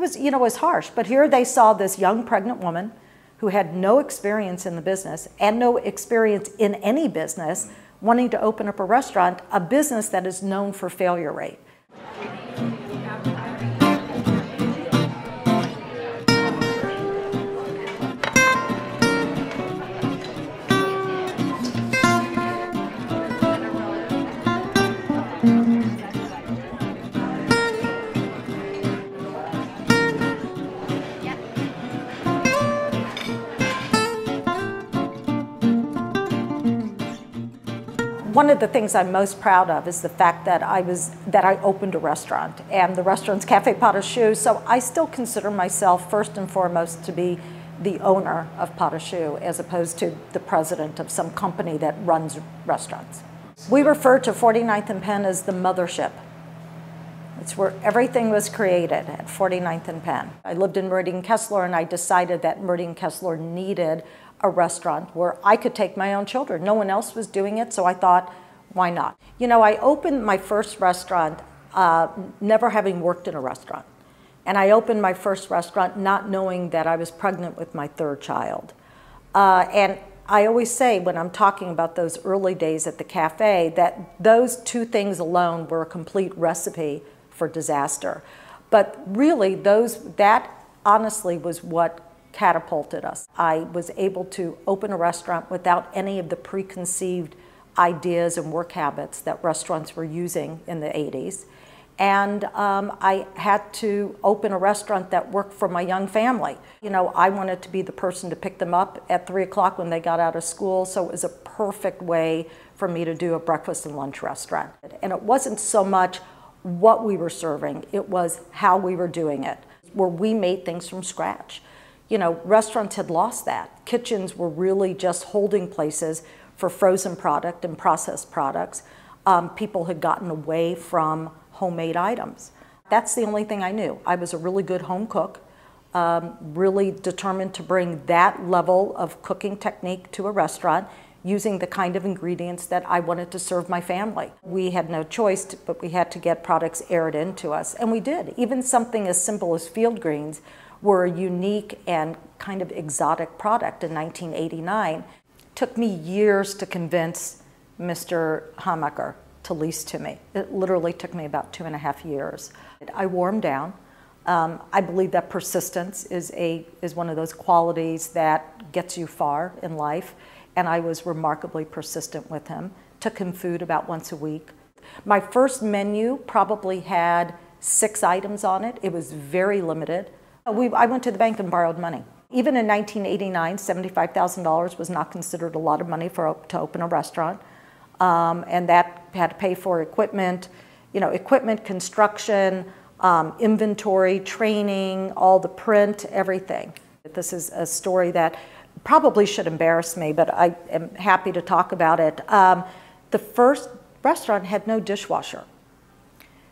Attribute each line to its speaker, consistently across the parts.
Speaker 1: it was harsh. But here they saw this young pregnant woman who had no experience in the business and no experience in any business wanting to open up a restaurant, a business that is known for failure rate. One of the things I'm most proud of is the fact that I opened a restaurant, and the restaurant's Cafe Patachou, so I still consider myself first and foremost to be the owner of Patachou as opposed to the president of some company that runs restaurants. We refer to 49th and Penn as the mothership. It's where everything was created, at 49th and Penn. I lived in Meridian Kessler, and I decided that Meridian Kessler needed a restaurant where I could take my own children. No one else was doing it, so I thought, why not? I opened my first restaurant never having worked in a restaurant. And I opened my first restaurant not knowing that I was pregnant with my third child. And I always say when I'm talking about those early days at the cafe that those two things alone were a complete recipe for disaster. But really, that honestly was what catapulted us. I was able to open a restaurant without any of the preconceived ideas and work habits that restaurants were using in the 80s. And I had to open a restaurant that worked for my young family. I wanted to be the person to pick them up at 3 o'clock when they got out of school, so it was a perfect way for me to do a breakfast and lunch restaurant. And it wasn't so much what we were serving, it was how we were doing it, where we made things from scratch. Restaurants had lost that. Kitchens were really just holding places for frozen product and processed products. People had gotten away from homemade items. That's the only thing I knew. I was a really good home cook, really determined to bring that level of cooking technique to a restaurant using the kind of ingredients that I wanted to serve my family. We had no choice, but we had to get products aired into us, and we did. Even something as simple as field greens were a unique and kind of exotic product in 1989. It took me years to convince Mr. Hammacher to lease to me. It literally took me about 2.5 years. I wore him down. I believe that persistence is one of those qualities that gets you far in life, and I was remarkably persistent with him. Took him food about once a week. My first menu probably had 6 items on it. It was very limited. I went to the bank and borrowed money. Even in 1989, $75,000 was not considered a lot of money to open a restaurant. And that had to pay for equipment, construction, inventory, training, all the print, everything. This is a story that probably should embarrass me, but I am happy to talk about it. The first restaurant had no dishwasher.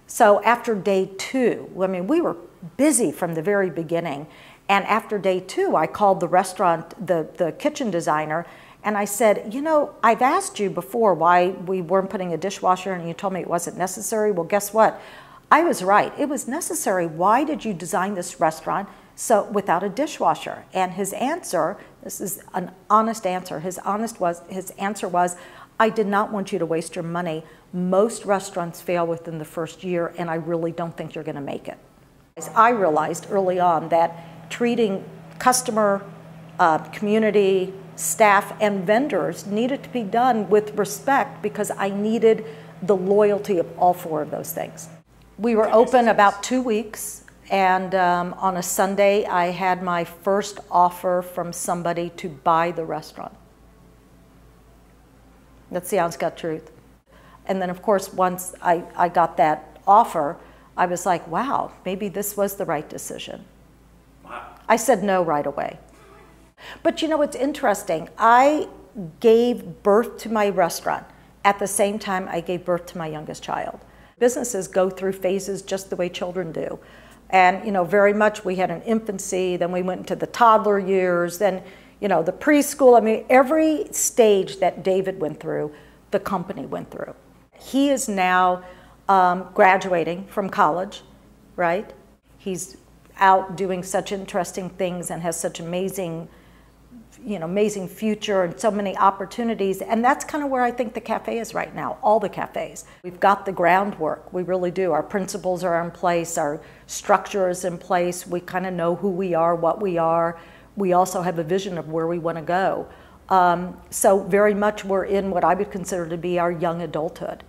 Speaker 1: So after day 2, we were busy from the very beginning. And after day 2, I called the restaurant, the kitchen designer, and I said, I've asked you before why we weren't putting a dishwasher, and you told me it wasn't necessary. Well, guess what? I was right. It was necessary. Why did you design this restaurant without a dishwasher? And his answer, this is an honest answer, his answer was, I did not want you to waste your money. Most restaurants fail within the first year, and I really don't think you're going to make it. I realized early on that treating customer, community, staff, and vendors needed to be done with respect because I needed the loyalty of all 4 of those things. We were open about 2 weeks, and on a Sunday I had my first offer from somebody to buy the restaurant. That's the honest God truth. And then of course once I got that offer, I was like, wow, maybe this was the right decision. Wow. I said no right away. But it's interesting. I gave birth to my restaurant at the same time I gave birth to my youngest child. Businesses go through phases just the way children do. And very much we had an infancy, then we went into the toddler years, then the preschool. Every stage that David went through, the company went through. He is now graduating from college, right? He's out doing such interesting things and has such amazing, amazing future and so many opportunities. And that's kind of where I think the cafe is right now, all the cafes. We've got the groundwork, we really do. Our principles are in place, our structure is in place, we kind of know who we are, what we are. We also have a vision of where we want to go. So very much we're in what I would consider to be our young adulthood.